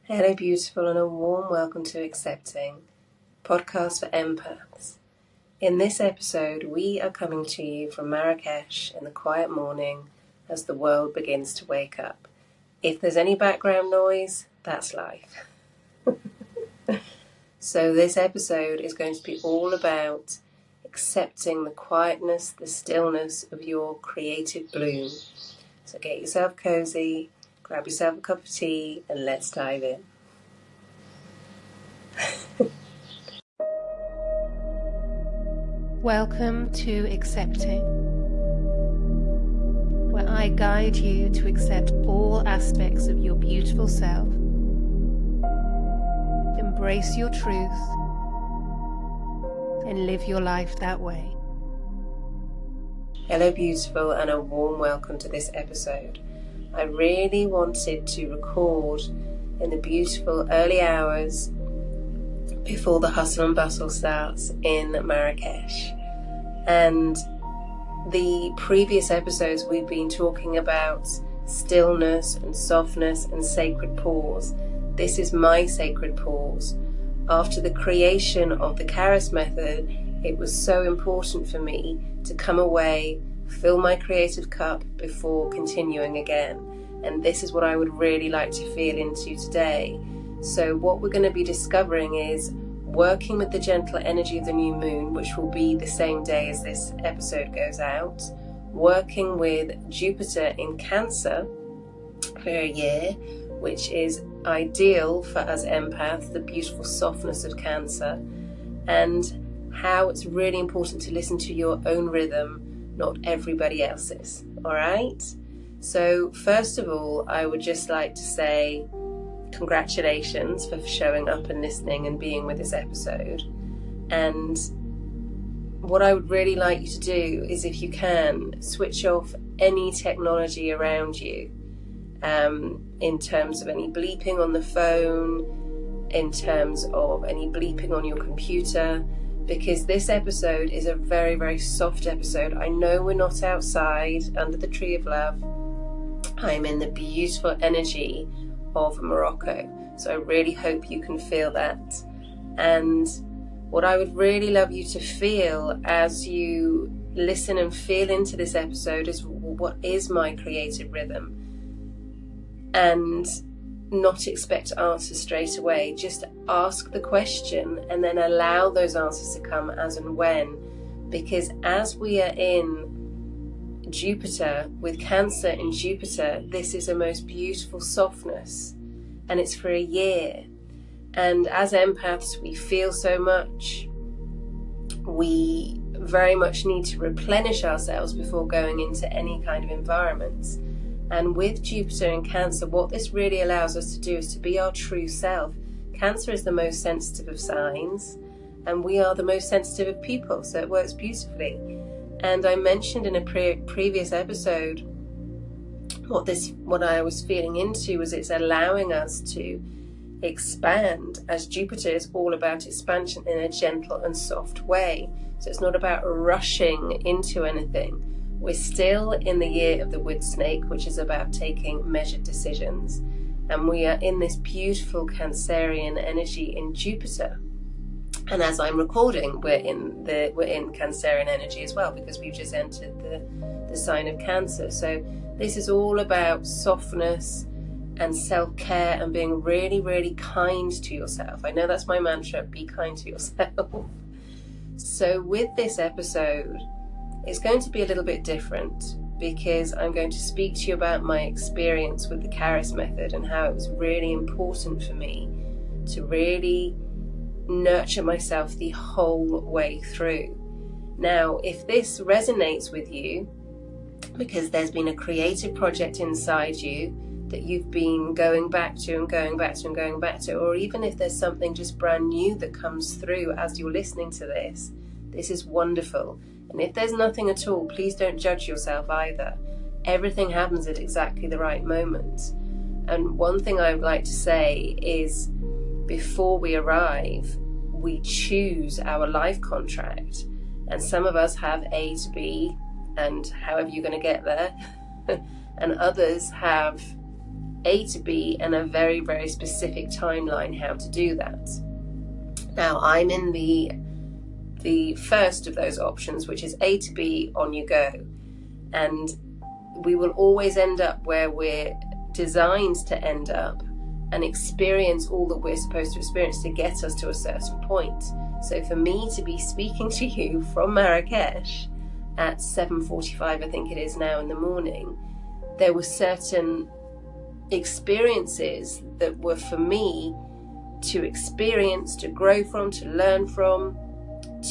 Hello beautiful, and a warm welcome to Accepting, podcast for empaths. In this episode we are coming to you from Marrakesh in the quiet morning as the world begins to wake up. If there's any background noise, that's life. So this episode is going to be all about accepting the quietness, the stillness of your creative bloom. So get yourself cozy, grab yourself a cup of tea, and let's dive in. Welcome to Accepting, where I guide you to accept all aspects of your beautiful self, embrace your truth, and live your life that way. Hello beautiful, and a warm welcome to this episode. I really wanted to record in the beautiful early hours before the hustle and bustle starts in Marrakesh. And the previous episodes we've been talking about stillness and softness and sacred pause. This is my sacred pause. After the creation of the Charis Method, it was so important for me to come away, fill my creative cup before continuing again. And this is what I would really like to feel into today. So what we're going to be discovering is working with the gentle energy of the new moon, which will be the same day as this episode goes out, working with Jupiter in Cancer for a year, which is ideal for us empaths, the beautiful softness of Cancer, and how it's really important to listen to your own rhythm, not everybody else's. All right? So first of all, I would just like to say congratulations for showing up and listening and being with this episode. And what I would really like you to do is, if you can, switch off any technology around you, in terms of any bleeping on the phone, in terms of any bleeping on your computer, because this episode is a very, very soft episode. I know we're not outside under the tree of love. I'm in the beautiful energy of Morocco, so I really hope you can feel that. And what I would really love you to feel as you listen and feel into this episode is, what is my creative rhythm? And not expect answers straight away. Just ask the question and then allow those answers to come as and when, because as we are in Jupiter, with Cancer in Jupiter, this is a most beautiful softness, and it's for a year. And as empaths, we feel so much. We very much need to replenish ourselves before going into any kind of environments. And with Jupiter in Cancer, what this really allows us to do is to be our true self. Cancer is the most sensitive of signs, and we are the most sensitive of people, so it works beautifully. And I mentioned in a previous episode what I was feeling into was, it's allowing us to expand, as Jupiter is all about expansion in a gentle and soft way. So it's not about rushing into anything. We're still in the year of the wood snake, which is about taking measured decisions. And we are in this beautiful Cancerian energy in Jupiter. And as I'm recording, we're in Cancerian energy as well, because we've just entered the sign of Cancer. So this is all about softness and self-care and being really, really kind to yourself. I know that's my mantra, be kind to yourself. So with this episode, it's going to be a little bit different, because I'm going to speak to you about my experience with the Charis Method and how it was really important for me to really nurture myself the whole way through. Now, if this resonates with you, because there's been a creative project inside you that you've been going back to and going back to and going back to, or even if there's something just brand new that comes through as you're listening to this, this is wonderful. And if there's nothing at all, please don't judge yourself either. Everything happens at exactly the right moment. And one thing I would like to say is, before we arrive, we choose our life contract. And some of us have A to B, and however you're going to get there. And others have A to B, and a very, very specific timeline how to do that. Now, I'm in the first of those options, which is A to B, on you go. And we will always end up where we're designed to end up and experience all that we're supposed to experience to get us to a certain point. So for me to be speaking to you from Marrakesh at 7:45, I think it is now, in the morning, there were certain experiences that were for me to experience, to grow from, to learn from,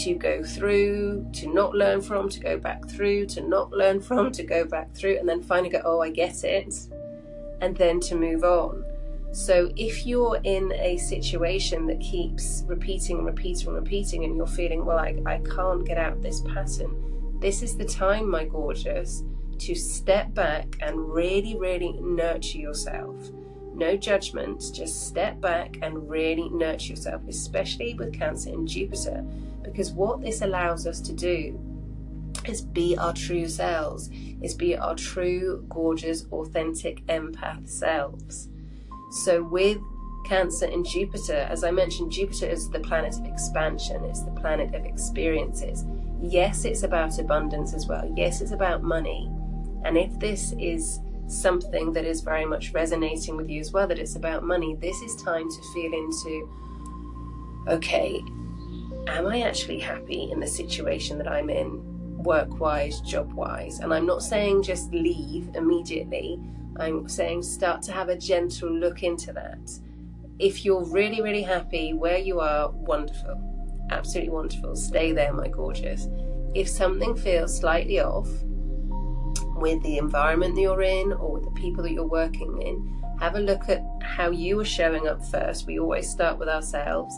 to go through, to not learn from, to go back through, to not learn from, to go back through, and then finally go, oh, I get it, and then to move on. So if you're in a situation that keeps repeating and repeating and repeating, and you're feeling, well, I can't get out of this pattern, this is the time, my gorgeous, to step back and really, really nurture yourself. No judgment, just step back and really nurture yourself, especially with Cancer and Jupiter, because what this allows us to do is be our true selves, is be our true, gorgeous, authentic empath selves. So with Cancer and Jupiter, as I mentioned, Jupiter is the planet of expansion, it's the planet of experiences. Yes, it's about abundance as well. Yes, it's about money. And if this is something that is very much resonating with you as well, that it's about money, this is time to feel into, okay, am I actually happy in the situation that I'm in, work-wise, job-wise? And I'm not saying just leave immediately. I'm saying start to have a gentle look into that. If you're really, really happy where you are, wonderful. Absolutely wonderful. Stay there, my gorgeous. If something feels slightly off with the environment that you're in or with the people that you're working in, have a look at how you are showing up first. We always start with ourselves.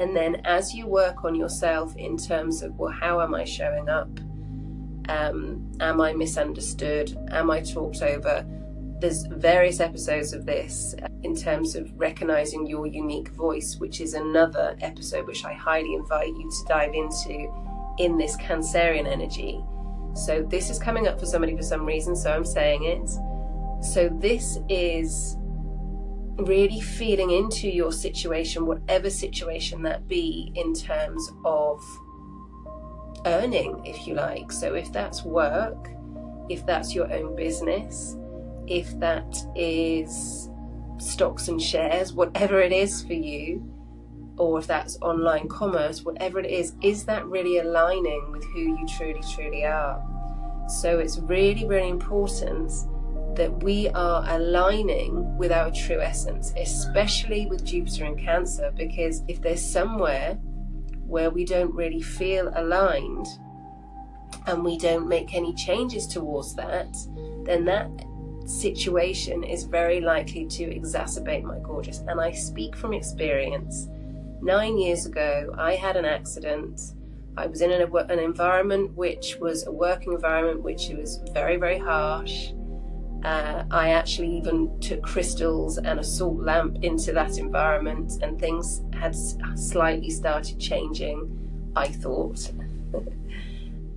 And then as you work on yourself in terms of, well, how am I showing up? Am I misunderstood? Am I talked over? There's various episodes of this in terms of recognizing your unique voice, which is another episode which I highly invite you to dive into in this Cancerian energy. So this is coming up for somebody for some reason, so I'm saying it. So this is really feeling into your situation, whatever situation that be, in terms of earning, if you like. So if that's work, if that's your own business, if that is stocks and shares, whatever it is for you, or if that's online commerce, whatever it is that really aligning with who you truly, truly are? So it's really, really important that we are aligning with our true essence, especially with Jupiter in Cancer, because if there's somewhere where we don't really feel aligned and we don't make any changes towards that, then that situation is very likely to exacerbate, my gorgeous. And I speak from experience. 9 years ago, I had an accident. I was in an environment which was a working environment which was very, very harsh. I actually even took crystals and a salt lamp into that environment, and things had slightly started changing, I thought.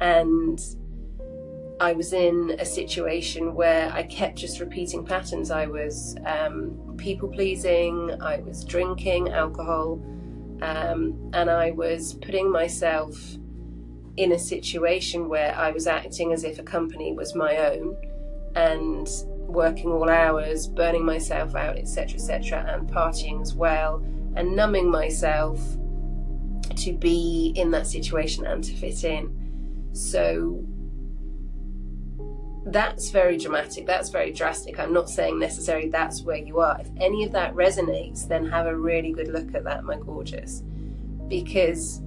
And I was in a situation where I kept just repeating patterns. I was people-pleasing, I was drinking alcohol, and I was putting myself in a situation where I was acting as if a company was my own and working all hours, burning myself out, etc., and partying as well, and numbing myself to be in that situation and to fit in. So that's very dramatic, that's very drastic. I'm not saying necessarily that's where you are. If any of that resonates, then have a really good look at that, my gorgeous. Because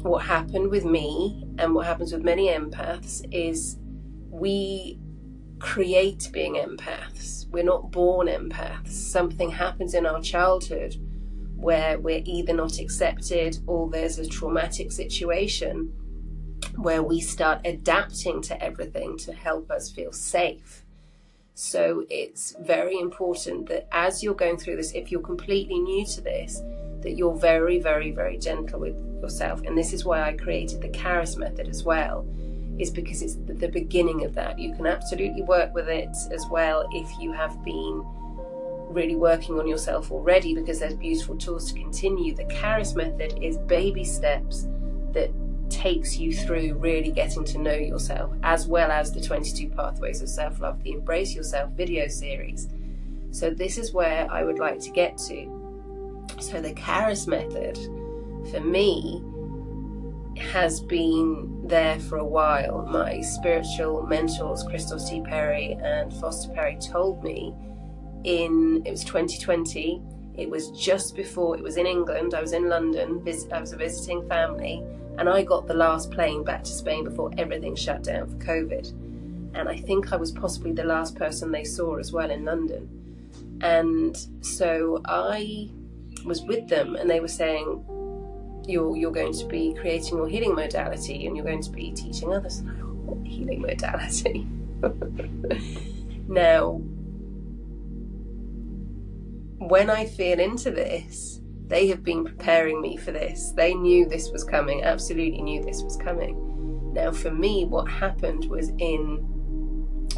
what happened with me and what happens with many empaths is we create being empaths. We're not born empaths. Something happens in our childhood where we're either not accepted or there's a traumatic situation where we start adapting to everything to help us feel safe. So it's very important that as you're going through this, if you're completely new to this, that you're very, very, very gentle with yourself. And this is why I created the Charis Method as well, is because it's the beginning of that. You can absolutely work with it as well if you have been really working on yourself already, because there's beautiful tools to continue. The Charis Method is baby steps that takes you through really getting to know yourself, as well as the 22 Pathways of Self-Love, the Embrace Yourself video series. So this is where I would like to get to. So the Charis Method, for me, has been there for a while. My spiritual mentors, Crystal C. Perry and Foster Perry, told me it was 2020, it was just before, it was in England, I was in London, I was visiting family, and I got the last plane back to Spain before everything shut down for COVID. And I think I was possibly the last person they saw as well in London. And so I was with them, and they were saying, you're going to be creating your healing modality, and you're going to be teaching others. And I thought, what healing modality? Now, when I feel into this, they have been preparing me for this. They knew this was coming, absolutely knew this was coming. Now, for me, what happened was in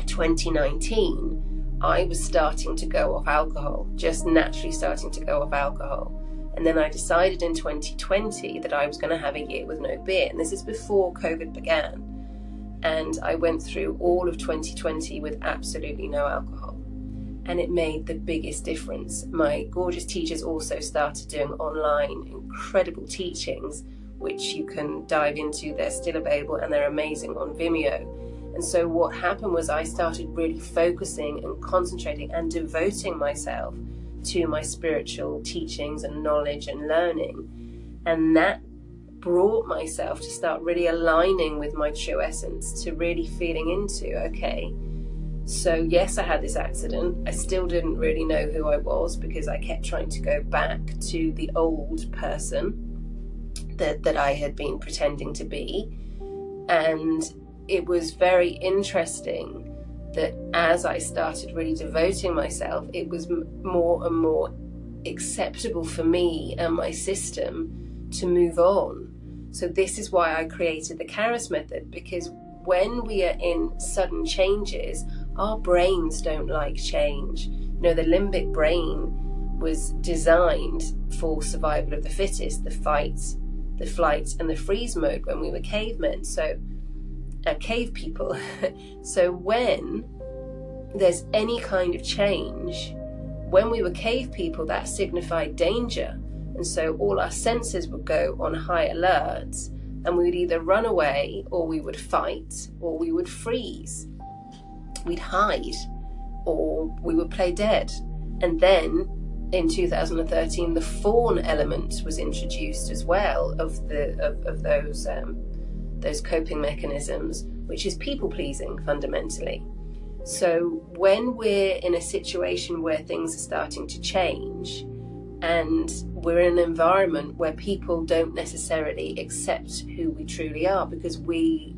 2019, I was starting to go off alcohol, just naturally starting to go off alcohol. And then I decided in 2020 that I was going to have a year with no beer. And this is before COVID began. And I went through all of 2020 with absolutely no alcohol. And it made the biggest difference. My gorgeous teachers also started doing online incredible teachings, which you can dive into. They're still available and they're amazing on Vimeo. And so what happened was I started really focusing and concentrating and devoting myself to my spiritual teachings and knowledge and learning. And that brought myself to start really aligning with my true essence, to really feeling into, okay, so yes, I had this accident. I still didn't really know who I was, because I kept trying to go back to the old person that I had been pretending to be. And it was very interesting that as I started really devoting myself, it was more and more acceptable for me and my system to move on. So this is why I created the Charis Method, because when we are in sudden changes, our brains don't like change. You know, the limbic brain was designed for survival of the fittest, the fight, the flight, and the freeze mode when we were cavemen. So, cave people. So when there's any kind of change, when we were cave people, that signified danger. And so all our senses would go on high alert, and we would either run away, or we would fight, or we would freeze. We'd hide, or we would play dead. And then in 2013, the fawn element was introduced as well of those coping mechanisms, which is people pleasing fundamentally. So when we're in a situation where things are starting to change, and we're in an environment where people don't necessarily accept who we truly are because we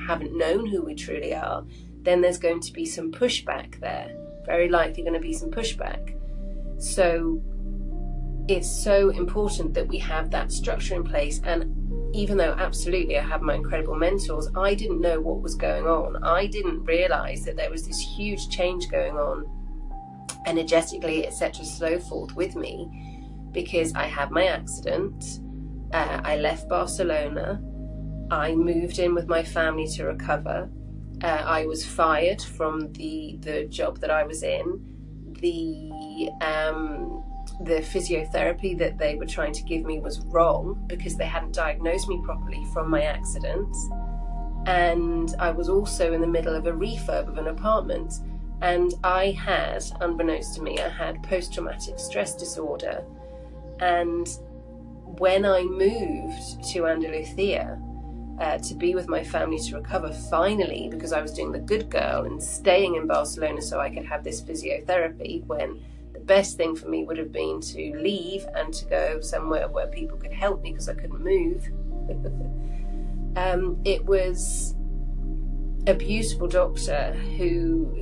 haven't known who we truly are, then there's going to be some pushback there. Very likely going to be some pushback. So it's so important that we have that structure in place. And even though absolutely I have my incredible mentors, I didn't know what was going on. I didn't realize that there was this huge change going on energetically, etc., so forth with me, because I had my accident. I left Barcelona. I moved in with my family to recover. I was fired from the job that I was in. The physiotherapy that they were trying to give me was wrong, because they hadn't diagnosed me properly from my accident. And I was also in the middle of a refurb of an apartment. And I had, unbeknownst to me, I had post-traumatic stress disorder. And when I moved to Andalusia, to be with my family to recover finally, because I was doing the good girl and staying in Barcelona so I could have this physiotherapy, when the best thing for me would have been to leave and to go somewhere where people could help me because I couldn't move. It was a beautiful doctor who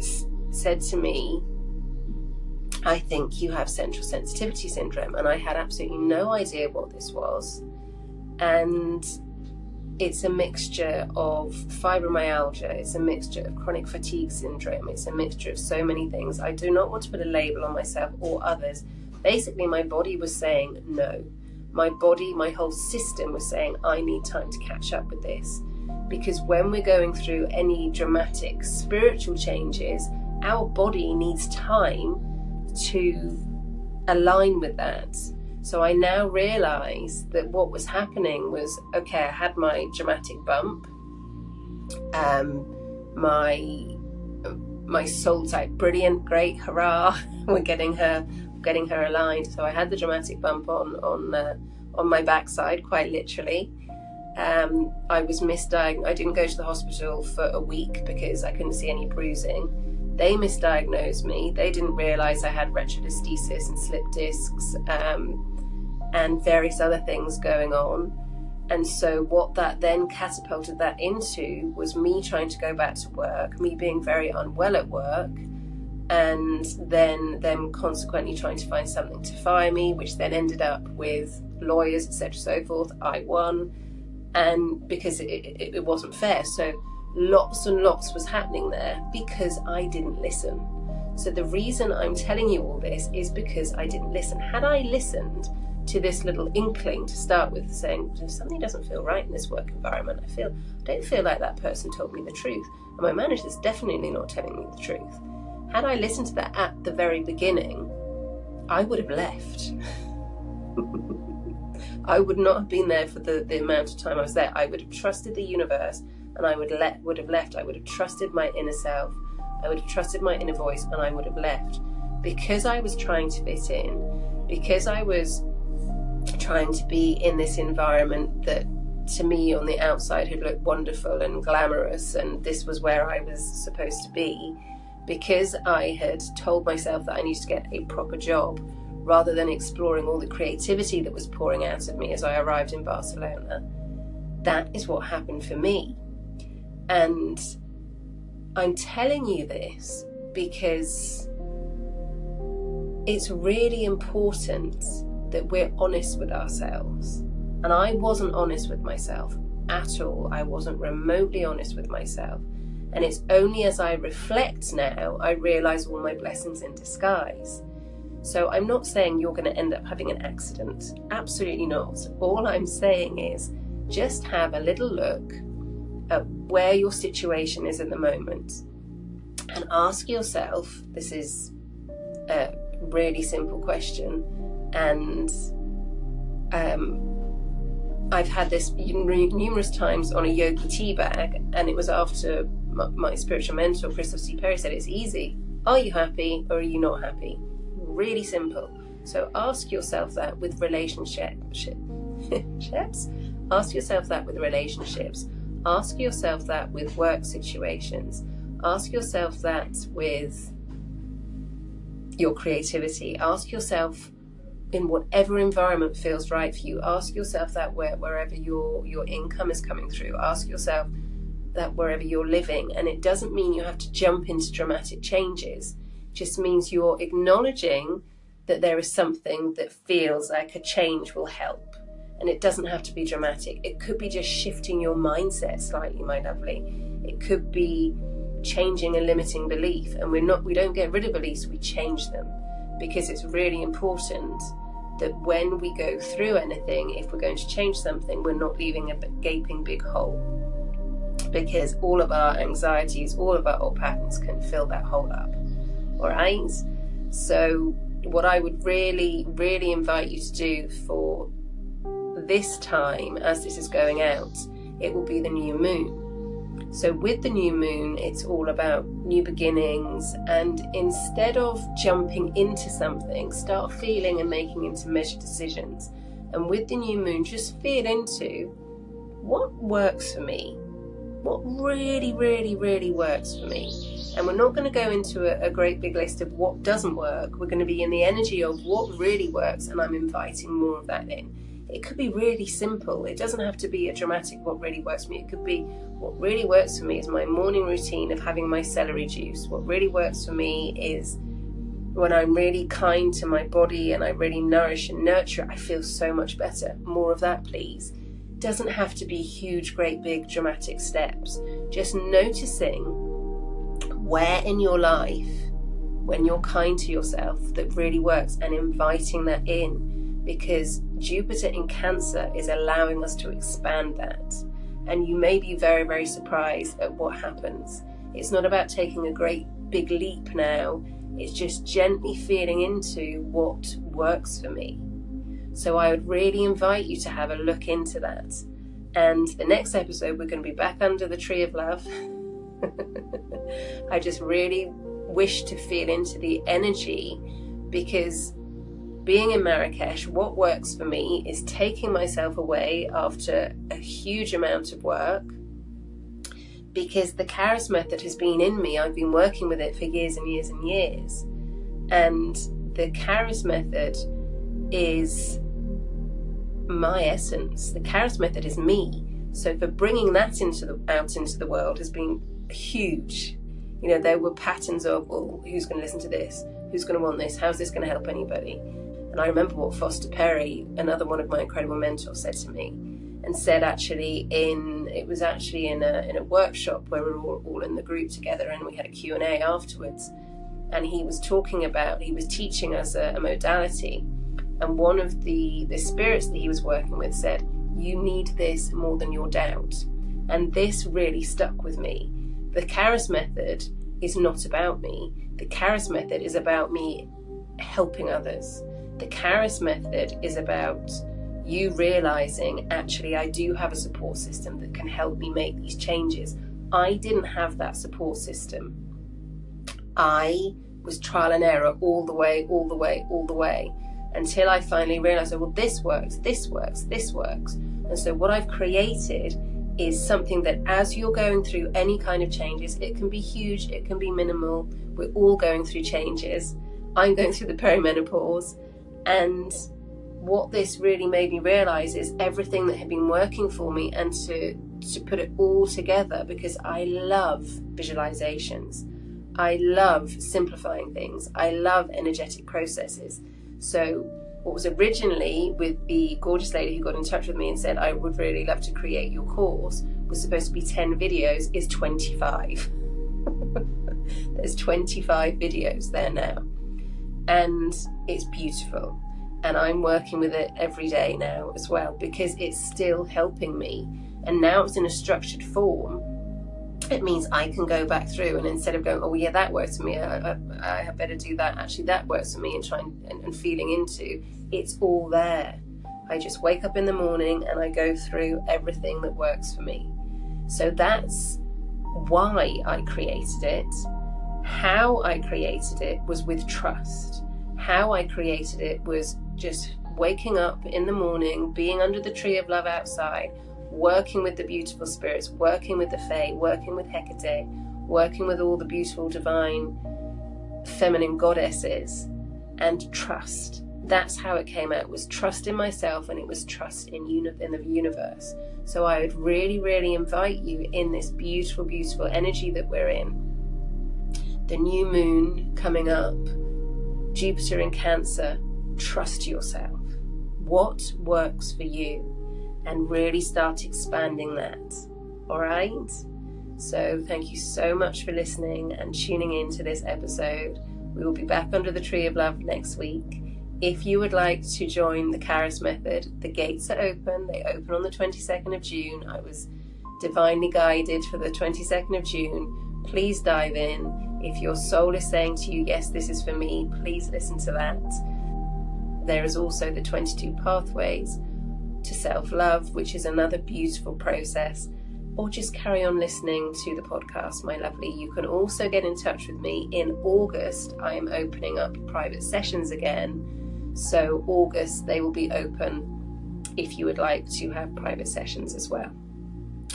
said to me, I think you have central sensitivity syndrome. And I had absolutely no idea what this was. And it's a mixture of fibromyalgia, it's a mixture of chronic fatigue syndrome, it's a mixture of so many things. I do not want to put a label on myself or others. Basically, my body was saying no. My body, my whole system was saying, I need time to catch up with this. Because when we're going through any dramatic spiritual changes, our body needs time to align with that. So I now realise that what was happening was, okay, I had my dramatic bump. My soul type, brilliant, great, hurrah, we're getting her aligned. So I had the dramatic bump on my backside, quite literally. I was misdiagnosed. I didn't go to the hospital for a week because I couldn't see any bruising. They misdiagnosed me. They didn't realise I had retrodisthesis and slip discs and various other things going on. And so what that then catapulted that into was me trying to go back to work, me being very unwell at work, and then them consequently trying to find something to fire me, which then ended up with lawyers, etc., so forth. I won, and because it wasn't fair. So lots and lots was happening there because I didn't listen. So the reason I'm telling you all this is because I didn't listen. Had I listened to this little inkling to start with, saying, if something doesn't feel right in this work environment, I don't feel like that person told me the truth, and my manager's definitely not telling me the truth. Had I listened to that at the very beginning, I would have left. I would not have been there for the amount of time I was there. I would have trusted the universe, and I would have left. I would have trusted my inner self. I would have trusted my inner voice, and I would have left. Because I was trying to fit in, because I was trying to be in this environment that to me on the outside had looked wonderful and glamorous, and this was where I was supposed to be, because I had told myself that I needed to get a proper job rather than exploring all the creativity that was pouring out of me as I arrived in Barcelona. That is what happened for me. And I'm telling you this because it's really important that we're honest with ourselves. And I wasn't honest with myself at all. I wasn't remotely honest with myself. And it's only as I reflect now, I realise all my blessings in disguise. So I'm not saying you're going to end up having an accident. Absolutely not. All I'm saying is just have a little look at where your situation is at the moment and ask yourself, this is a really simple question, and I've had this numerous times on a yogi tea bag, and it was after my spiritual mentor, Christopher C. Perry, said it's easy. Are you happy or are you not happy? Really simple. So ask yourself that with relationships. Ask yourself that with relationships. Ask yourself that with work situations. Ask yourself that with your creativity. Ask yourself in whatever environment feels right for you. Ask yourself that wherever your income is coming through. Ask yourself that wherever you're living. And it doesn't mean you have to jump into dramatic changes. It just means you're acknowledging that there is something that feels like a change will help. And it doesn't have to be dramatic. It could be just shifting your mindset slightly, my lovely. It could be changing a limiting belief. And we don't get rid of beliefs, we change them. Because it's really important that when we go through anything, if we're going to change something, we're not leaving a gaping big hole. Because all of our anxieties, all of our old patterns can fill that hole up. All right? So what I would really, really invite you to do for this time, as this is going out, it will be the new moon. So with the new moon, it's all about new beginnings, and instead of jumping into something, start feeling and making into measured decisions. And with the new moon, just feel into what works for me, what really, really, really works for me. And we're not going to go into a great big list of what doesn't work. We're going to be in the energy of what really works, and I'm inviting more of that in. It could be really simple. It doesn't have to be a dramatic what really works for me. It could be what really works for me is my morning routine of having my celery juice. What really works for me is when I'm really kind to my body and I really nourish and nurture it, I feel so much better. More of that, please. It doesn't have to be huge, great, big, dramatic steps. Just noticing where in your life, when you're kind to yourself, that really works, and inviting that in, because Jupiter in Cancer is allowing us to expand that. And you may be very, very surprised at what happens. It's not about taking a great big leap now. It's just gently feeling into what works for me. So I would really invite you to have a look into that. And the next episode, we're going to be back under the tree of love. I just really wish to feel into the energy, because being in Marrakesh, what works for me is taking myself away after a huge amount of work, because the Charis Method has been in me. I've been working with it for years and years and years. And the Charis Method is my essence. The Charis Method is me. So for bringing that out into the world has been huge. You know, there were patterns of, well, who's going to listen to this? Who's going to want this? How's this going to help anybody? And I remember what Foster Perry, another one of my incredible mentors, said to me, and said it was actually in a workshop where we were all in the group together, and we had a Q&A afterwards. And he was teaching us a modality. And one of the spirits that he was working with said, you need this more than your doubt. And this really stuck with me. The Charis Method is not about me. The Charis Method is about me helping others. The Charis Method is about you realizing, actually, I do have a support system that can help me make these changes. I didn't have that support system. I was trial and error all the way, until I finally realized, oh, well, this works. And so what I've created is something that, as you're going through any kind of changes, it can be huge, it can be minimal. We're all going through changes. I'm going through the perimenopause. And what this really made me realize is everything that had been working for me, and to put it all together, because I love visualizations. I love simplifying things. I love energetic processes. So what was originally, with the gorgeous lady who got in touch with me and said, I would really love to create your course, was supposed to be 10 videos, is 25. There's 25 videos there now. And it's beautiful. And I'm working with it every day now as well, because it's still helping me. And now it's in a structured form. It means I can go back through, and instead of going, oh yeah, that works for me, I better do that, actually that works for me, and trying and feeling into, it's all there. I just wake up in the morning and I go through everything that works for me. So that's why I created it. How I created it was with trust. How I created it was just waking up in the morning, being under the tree of love outside, working with the beautiful spirits, working with the Fae, working with Hecate, working with all the beautiful divine feminine goddesses, and trust. That's how it came out. It was trust in myself, and it was trust in the universe. So I would really, really invite you, in this beautiful, beautiful energy that we're in, the new moon coming up, Jupiter in Cancer, trust yourself. What works for you? And really start expanding that. All right? So thank you so much for listening and tuning in to this episode. We will be back under the tree of love next week. If you would like to join the Charis Method, the gates are open. They open on the 22nd of June. I was divinely guided for the 22nd of June. Please dive in. If your soul is saying to you, yes, this is for me, please listen to that. There is also the 22 pathways to self-love, which is another beautiful process. Or just carry on listening to the podcast, my lovely. You can also get in touch with me. In August, I am opening up private sessions again. So August, they will be open if you would like to have private sessions as well.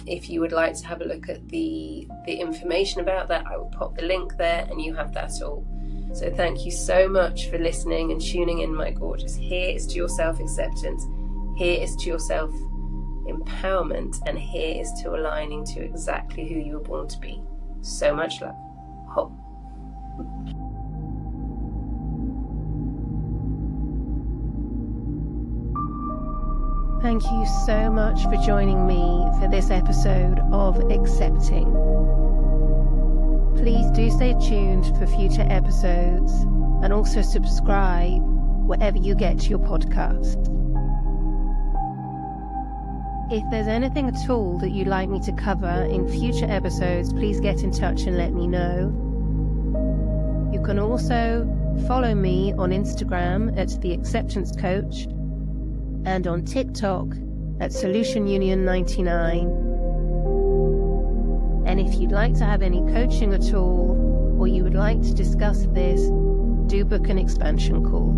If you would like to have a look at the information about that, I will pop the link there, and you have that all. So thank you so much for listening and tuning in, my gorgeous. Here is to your self-acceptance. Here is to your self-empowerment, and here is to aligning to exactly who you were born to be. So much love. Home. Thank you so much for joining me for this episode of Accepting. Please do stay tuned for future episodes and also subscribe wherever you get your podcasts. If there's anything at all that you'd like me to cover in future episodes, please get in touch and let me know. You can also follow me on Instagram at The Acceptance Coach and on TikTok at Solution Union 99. And if you'd like to have any coaching at all, or you would like to discuss this, do book an expansion call.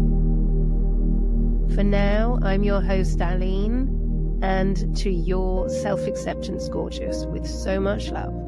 For now, I'm your host, Aline, and to your self-acceptance, gorgeous, with so much love.